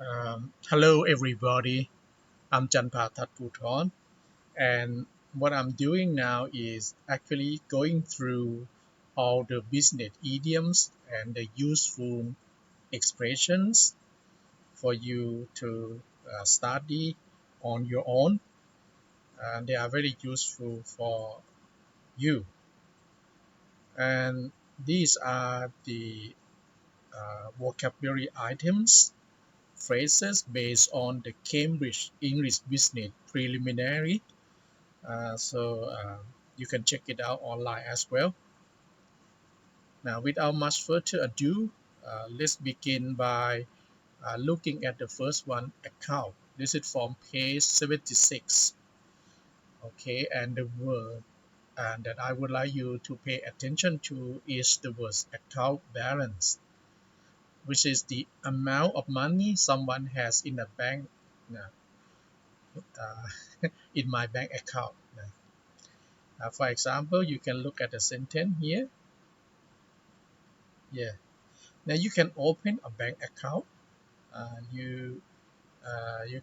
Hello everybody, I'm Janpha Thadphoothon, and what I'm doing now is actually going through all the business idioms and the useful expressions for you to study on your own, and they are very useful for you. And these are the vocabulary items, phrases based on the Cambridge English Business Preliminary. So you can check it out online as well. Now, without much further ado, let's begin by looking at the first one, account. This is from page 76. Okay, and the word that I would like you to pay attention to is the word account balance, which is the amount of money someone has in a bank, in my bank account. For example, you can look at the sentence here. Yeah. Now you can open a bank account. You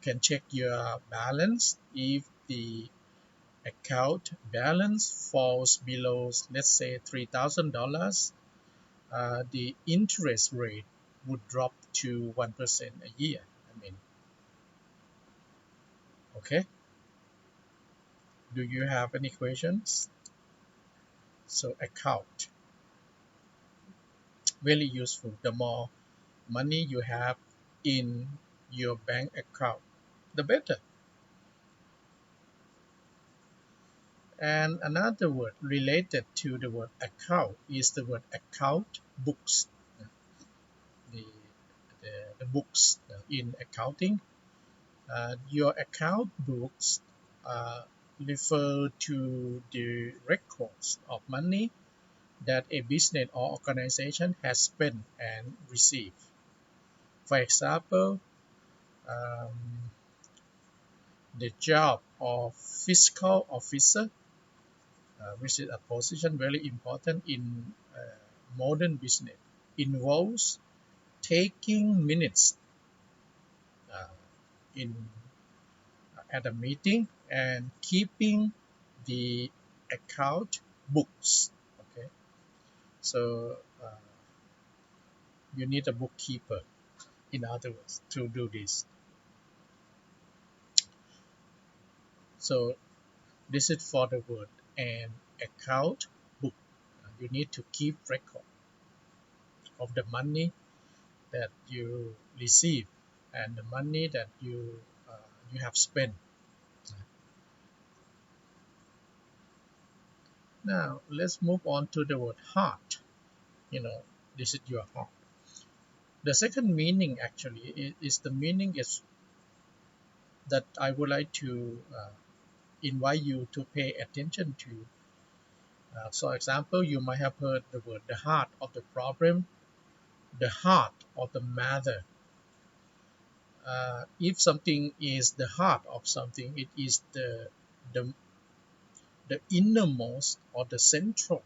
can check your balance. If the account balance falls below, let's say $3,000, the interest rate would drop to 1% a year. I mean, okay. Do you have any questions? So account, very useful. The more money you have in your bank account, the better. And another word related to the word account is the word account books. The, the books in accounting. Your account books refer to the records of money that a business or organization has spent and received. For example, um, the job of fiscal officer, which is a position very important in modern business, involves taking minutes uh, in at a meeting and keeping the account books. Okay, so you need a bookkeeper, in other words, to do this. So this is for the word and account book. You need to keep record of the money that you receive and the money that you have spent. Now let's move on to the word heart. This is your heart. The second meaning actually is the meaning is that I would like to invite you to pay attention to. So example, you might have heard the word the heart of the problem, the heart of the matter. If something is the heart of something, it is the, the innermost or the central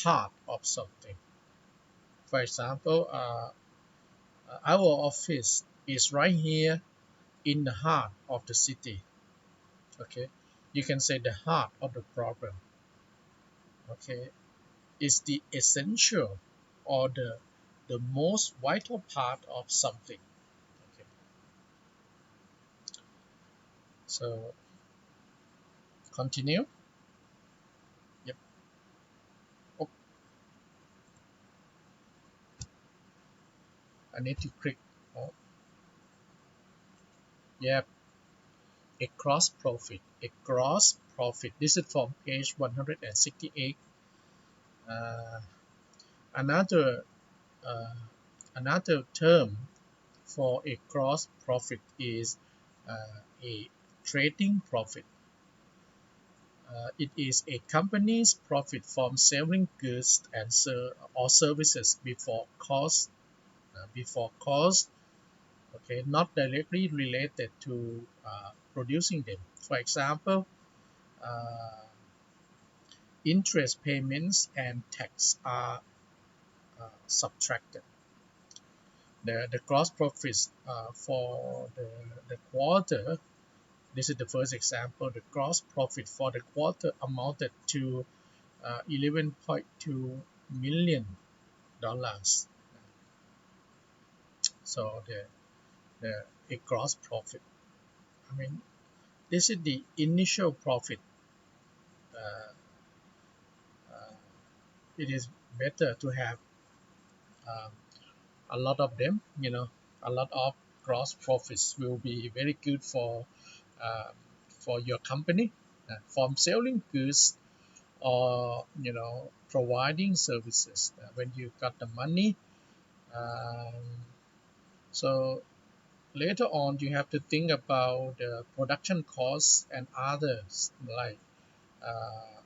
part of something. For example, our office is right here in the heart of the city. Okay, you can say the heart of the problem. Okay, is the essential or the most vital part of something. Okay, so continue. Yep. Oh, I need to click. Oh, yep. A gross profit. A gross profit. This is from page 168. Uh, another uh, another term for a gross profit is a trading profit. It is a company's profit from selling goods and or services before cost. Okay, not directly related to producing them. For example, uh, interest payments and tax are subtracted. The gross profits for the quarter. This is the first example. The gross profit for the quarter amounted to 11.2 million dollars. So the a gross profit. I mean, this is the initial profit. Uh, uh, it is better to have um, a lot of them. A lot of gross profits will be very good uh, for your company, from selling goods or providing services when you got the money. Um, so later on, you have to think about the production costs and others like uh,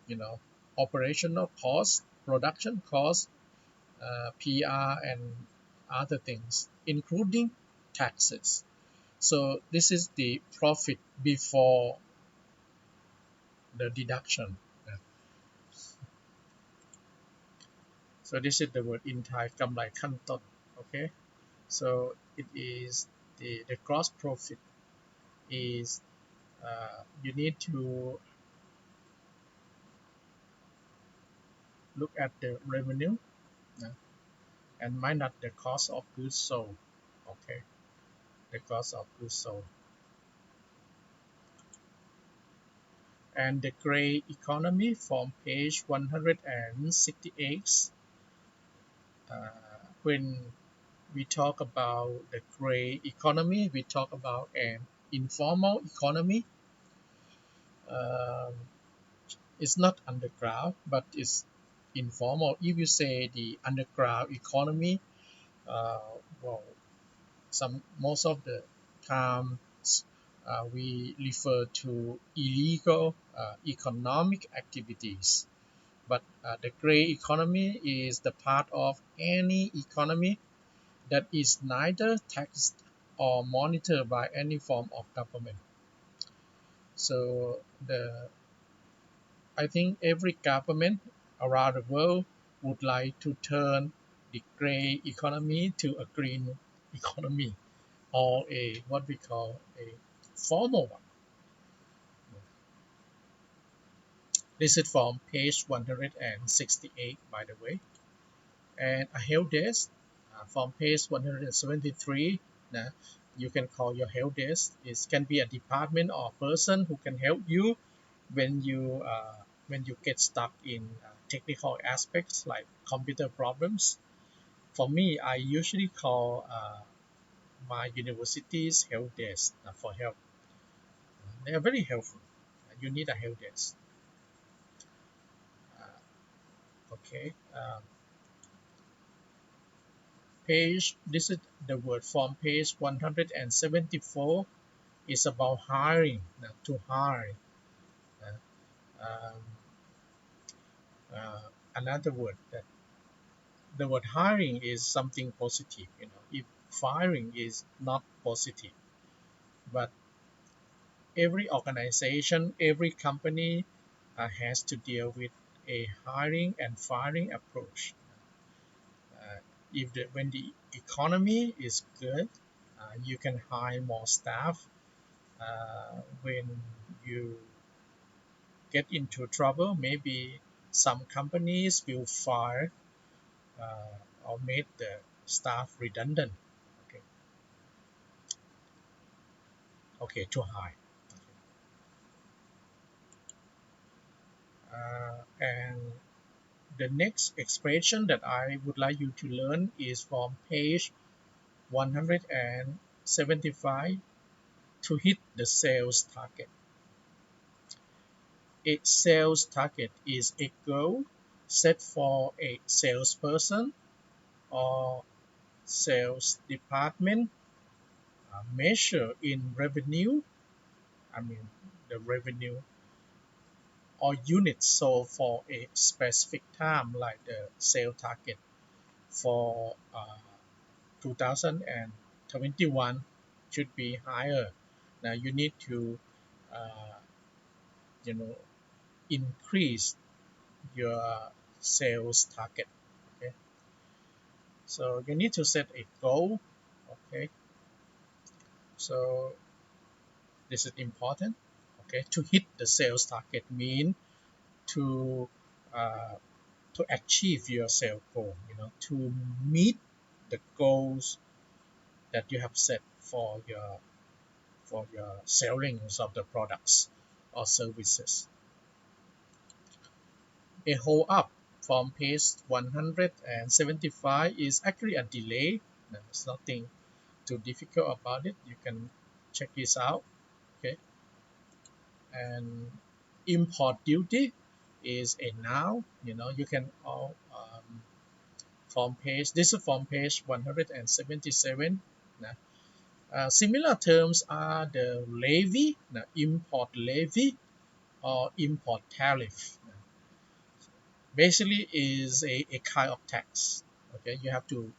you know operational costs, production costs, PR, and other things, including taxes. So this is the profit before the deduction. Uh, So this is the word in Thai กำไรขั้นต้น Okay, so it is the gross profit is you need to look at the revenue and minus the cost of goods sold. Okay, the cost of goods sold. And the gray economy from page 168. uh, when we talk about the gray economy, we talk about an informal economy. um, it's not underground, but it's informal. If you say the underground economy, uh, well, most of the times we refer to illegal economic activities. But the gray economy is the part of any economy that is neither taxed or monitored by any form of government. So I think every government around the world would like to turn the gray economy to a green economy, or a what we call a formal one. This is from page 168, by the way. And a help desk from page 173. uh, you can call your help desk. It can be a department or person who can help you when you get stuck in technical aspects like computer problems. For me, I usually call my university's help desk for help. They are very helpful. You need a help desk. Okay. This is the word from page 174 is about hiring. To hire. Uh, um, Another word that the word hiring is something positive. If firing is not positive, but every organization, every company has to deal with a hiring and firing approach. Uh, when the economy is good, you can hire more staff. When you get into trouble, maybe some companies will fire or make the staff redundant. Okay, okay, too high. And the next expression that I would like you to learn is from page 175. To hit the sales target. A sales target is a goal set for a salesperson or sales department, measure in revenue. I mean, the revenue or units sold for a specific time, like the sale target for 2021 should be higher. Now you need to uh, you know increase your sales target. Okay, So you need to set a goal. Okay, so this is important. Okay, to hit the sales target mean to uh, to achieve your sales goal. To meet the goals that you have set for your sellings of the products or services. A hold up from page 175 is actually a delay. There's nothing too difficult about it. You can check this out. Okay, and import duty is a noun. You can all from page. This is from page 177. Similar terms are the levy, import levy, or import tariff. Basically, is a kind of tax. Okay, you have to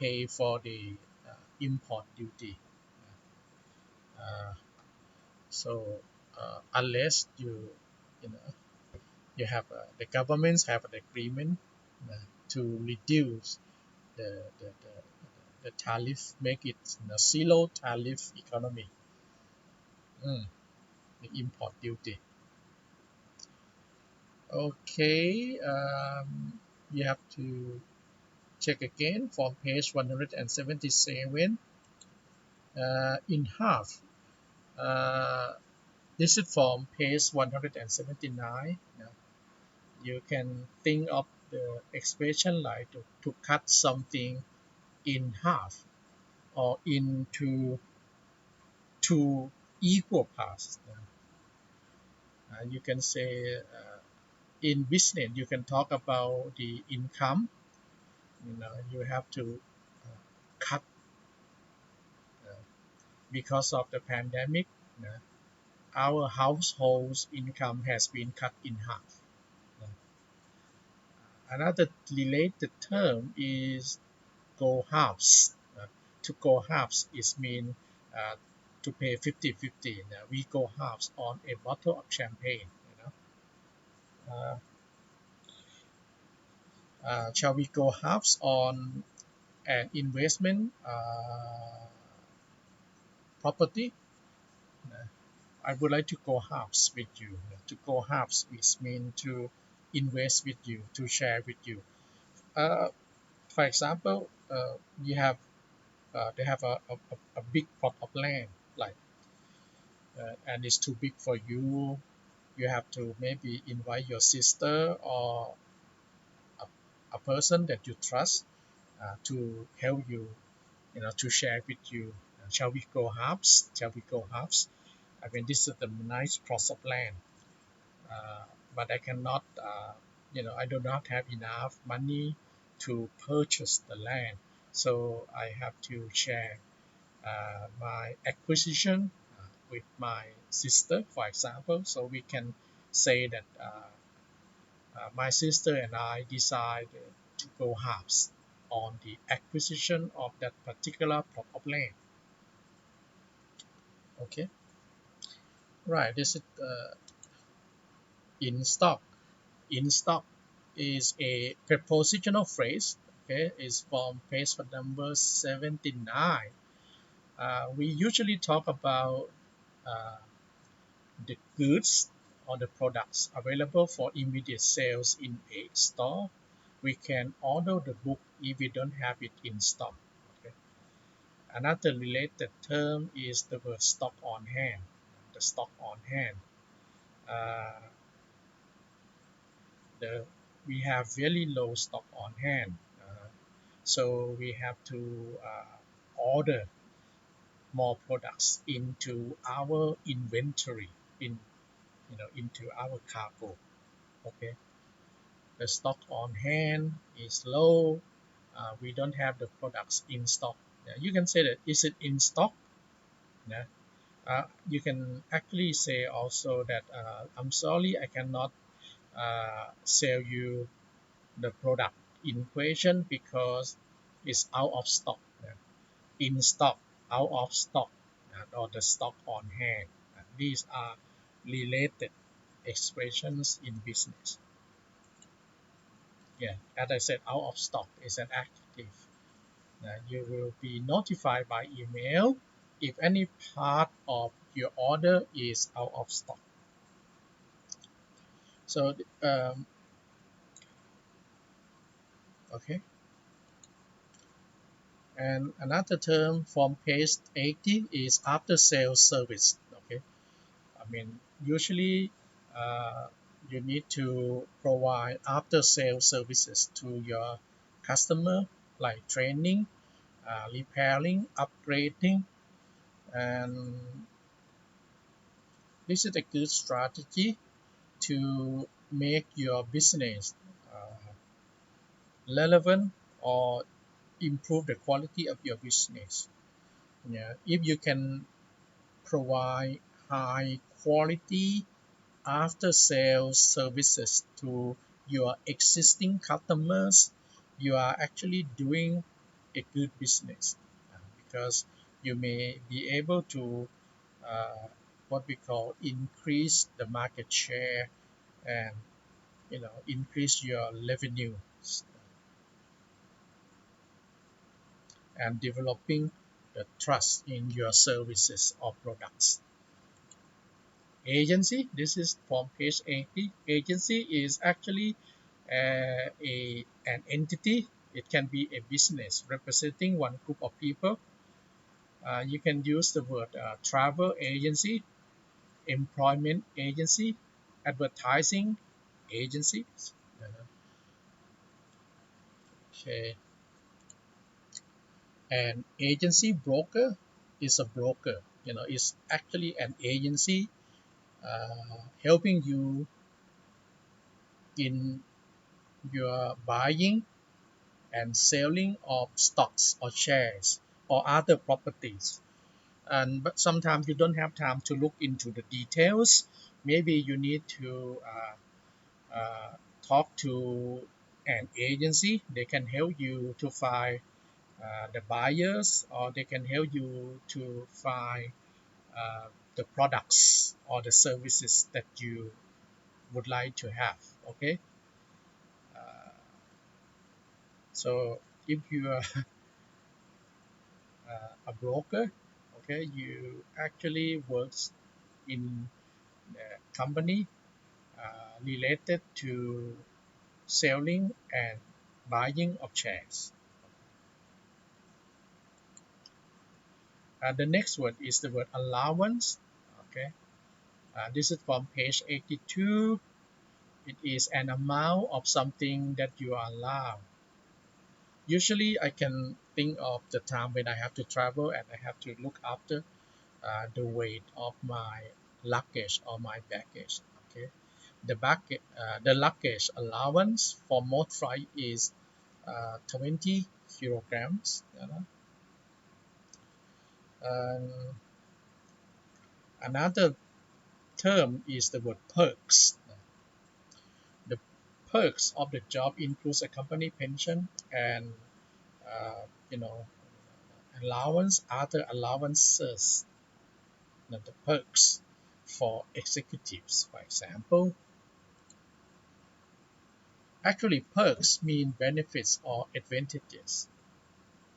pay for the import duty. Uh, so unless you know you have the governments have an agreement uh, to reduce the tariff, make it zero tariff economy. Mm, the import duty. Okay, you have to check again from page 177 in half. Uh, this is from page 179. You can think of the expression like to cut something in half or into two equal parts. You can say in business, you can talk about the income. You have to cut uh, because of the pandemic. uh, our household's income has been cut in half. Uh, Another related term is go halves. To go halves is mean uh, to pay 50-50. We go halves on a bottle of champagne. Uh, shall we go halves on an investment property? Uh, I would like to go halves with you. To go halves is mean to invest with you, to share with you. Uh, for example, they have a big plot of land, like, and it's too big for you. You have to maybe invite your sister or a, a person that you trust to help you, to share with you. Shall we go halves? Shall we go halves? I mean, this is the nice plot of land, uh, but I cannot, I do not have enough money to purchase the land, so I have to share my acquisition with my sister, for example. So we can say that my sister and I decided to go halves on the acquisition of that particular plot of land. Okay, right. This is in stock. In stock is a prepositional phrase. Okay, is from page number 79. We usually talk about uh, the goods or the products available for immediate sales in a store. We can order the book if we don't have it in stock. Okay. Another related term is the word stock on hand. The stock on hand. Uh, the we have very low stock on hand, so we have to order more products into our inventory, into our cargo. Okay, the stock on hand is low. We don't have the products in stock. You can say that is it in stock? Yeah. You can actually say also that I'm sorry, I cannot sell you the product in question because it's out of stock. In stock, out of stock, or the stock on hand. These are related expressions in business. Yeah, as I said, out of stock is an executive. You will be notified by email if any part of your order is out of stock. So, okay. And another term from page 80 is after sales service. Okay. I mean, usually uh, you need to provide after sales services to your customer, like training, repairing, upgrading, and this is a good strategy to make your business uh, relevant or improve the quality of your business. Yeah, if you can provide high quality after sales services to your existing customers, you are actually doing a good business because you may be able to uh, what we call increase the market share and increase your revenue and developing the trust in your services or products. Agency, this is from page 80. Agency is actually an entity. It can be a business representing one group of people. You can use the word travel agency, employment agency, advertising agencies. Okay. An agency broker is a broker. It's actually an agency helping you in your buying and selling of stocks or shares or other properties. And but sometimes you don't have time to look into the details. Maybe you need to talk to an agency. They can help you to find the buyers, or they can help you to find uh, the products or the services that you would like to have. Okay, uh, so if you are a broker, okay, you actually works in a company related to selling and buying of shares. The next word is the word allowance. Okay, this is from page 82. It is an amount of something that you are allowed. Usually, I can think of the time when I have to travel and I have to look after the weight of my luggage or my baggage. Okay, the luggage allowance for most flight is 20 kilograms. And another term is the word perks. The perks of the job includes a company pension and you know allowance, other allowances, the perks for executives, for example. Actually, perks mean benefits or advantages.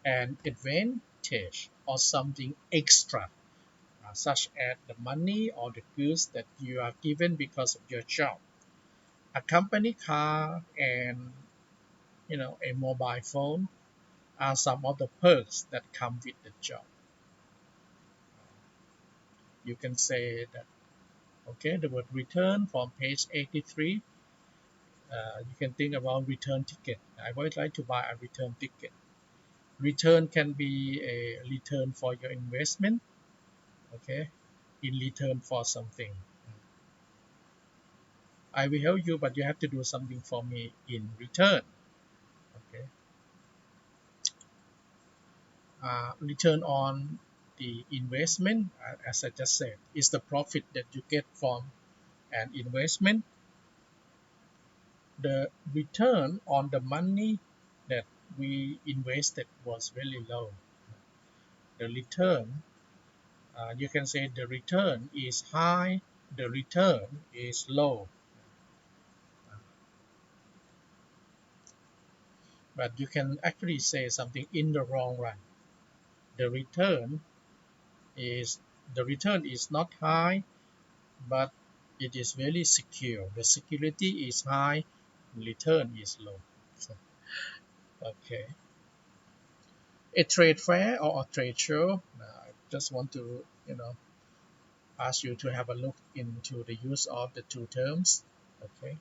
An advantage or something extra, such as the money or the goods that you are given because of your job. A company car and a mobile phone are some of the perks that come with the job. You can say that. Okay, the word return from page 83. You can think about return ticket. I would like to buy a return ticket. Return can be a return for your investment, okay, in return for something. I will help you, but you have to do something for me in return. Okay. Return on the investment, as I just said, is the profit that you get from an investment. The return on the money that we invested was very low. The return, you can say the return is high, the return is low. but you can actually say something in the long run. The return is the return is not high, but it is very secure. The security is high, return is low. So, okay. A trade fair or a trade show. I just want to ask you to have a look into the use of the two terms. Okay.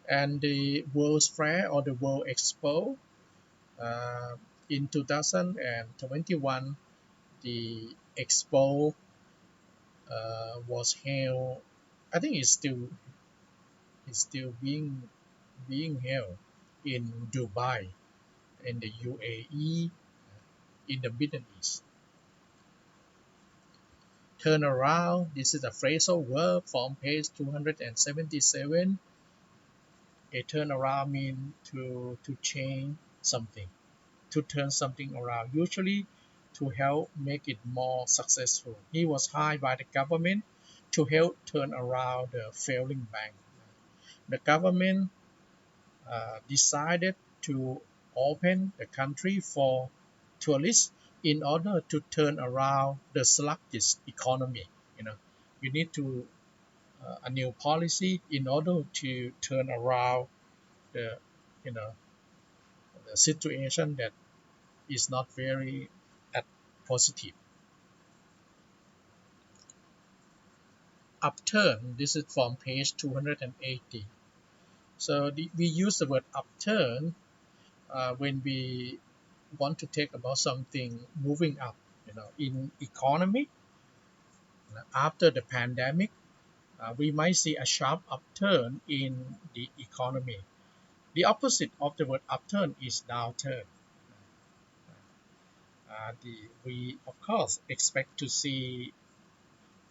And the World's Fair or the World Expo uh, in 2021, the Expo was held. I think it's still being held in Dubai, in the UAE, in the Middle East. Turn around. This is a phrasal verb from page 277. A turn around means to change something, to turn something around, usually to help make it more successful. He was hired by the government to help turn around the failing bank. The government decided to open the country for tourists in order to turn around the sluggish economy. You know, you need to a new policy in order to turn around the you know the situation that is not very at positive. Upturn, this is from page 280. So we use the word upturn when we want to take about something moving up. In economy, after the pandemic, we might see a sharp upturn in the economy. The opposite of the word upturn is downturn. We of course expect to see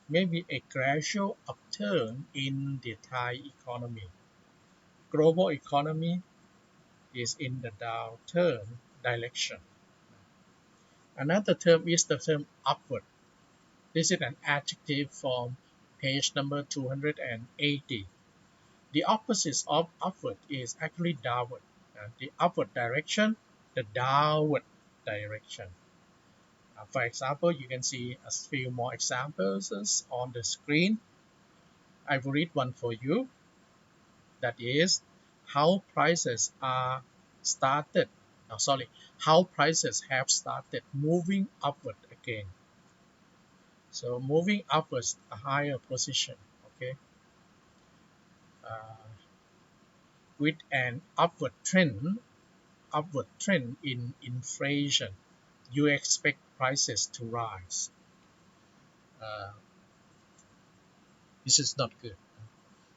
maybe a gradual upturn in the Thai economy. Global economy is in the downturn direction. Another term is the term upward. This is an adjective from page number 280. The opposite of upward is actually downward. The upward direction, the downward direction. For example, you can see a few more examples on the screen. I will read one for you. That is how prices are started. How prices have started moving upward again. So moving upwards a higher position. Okay, uh, with an upward trend in inflation, you expect prices to rise. Uh, this is not good.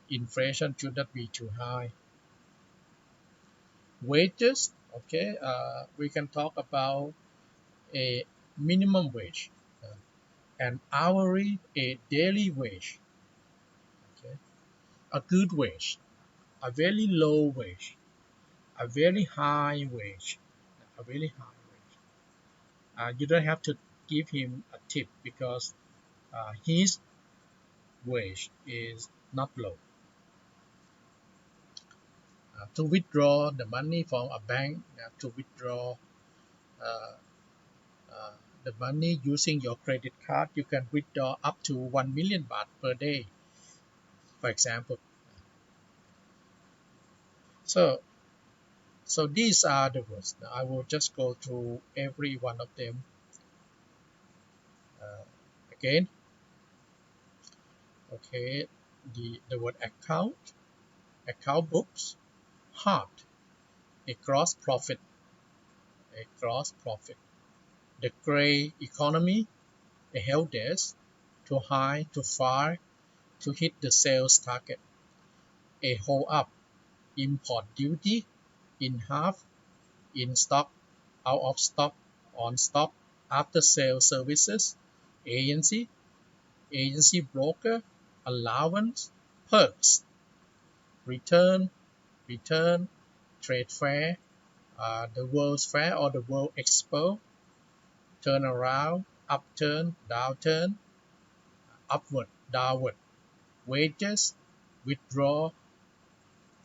Inflation should not be too high. Wages, okay, we can talk about a minimum wage, an hourly, a daily wage, okay, a good wage, a very low wage, a very high wage, a very high wage. You don't have to give him a tip because his wage is not low. To withdraw the money from a bank, to withdraw uh, uh, the money using your credit card, you can withdraw up to 1 million baht per day, for example. So, so these are the words. Now I will just go through every one of them uh, again. Okay, the word account books, heart, a gross profit, a gross profit. The gray economy, a help desk, to high, to far, to hit the sales target. A hold up, import duty, in half, in stock, out of stock, on stock, after sales services, agency, agency broker, allowance, perks, return, return, trade fair, the World's Fair or the World Expo, turn around, upturn, downturn, upward, downward, wages, withdraw,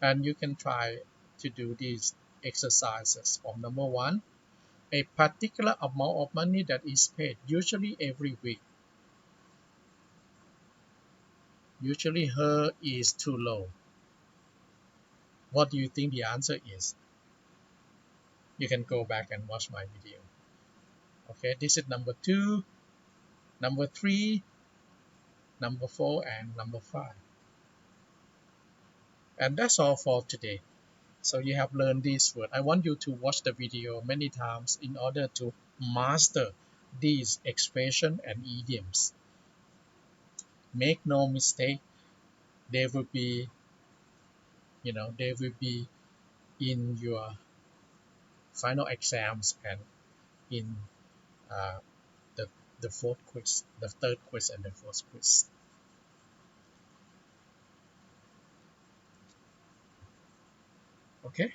and you can try to do this exercises. Form number one, a particular amount of money that is paid, usually every week. Usually her is too low. What do you think the answer is? You can go back and watch my video. Okay, this is number two, number three, number four, and number five. And that's all for today. So you have learned this word. I want you to watch the video many times in order to master these expression and idioms. Make no mistake, they will be, they will be in your final exams and in uh, the the fourth quiz, the third quiz, and the fourth quiz. Okay.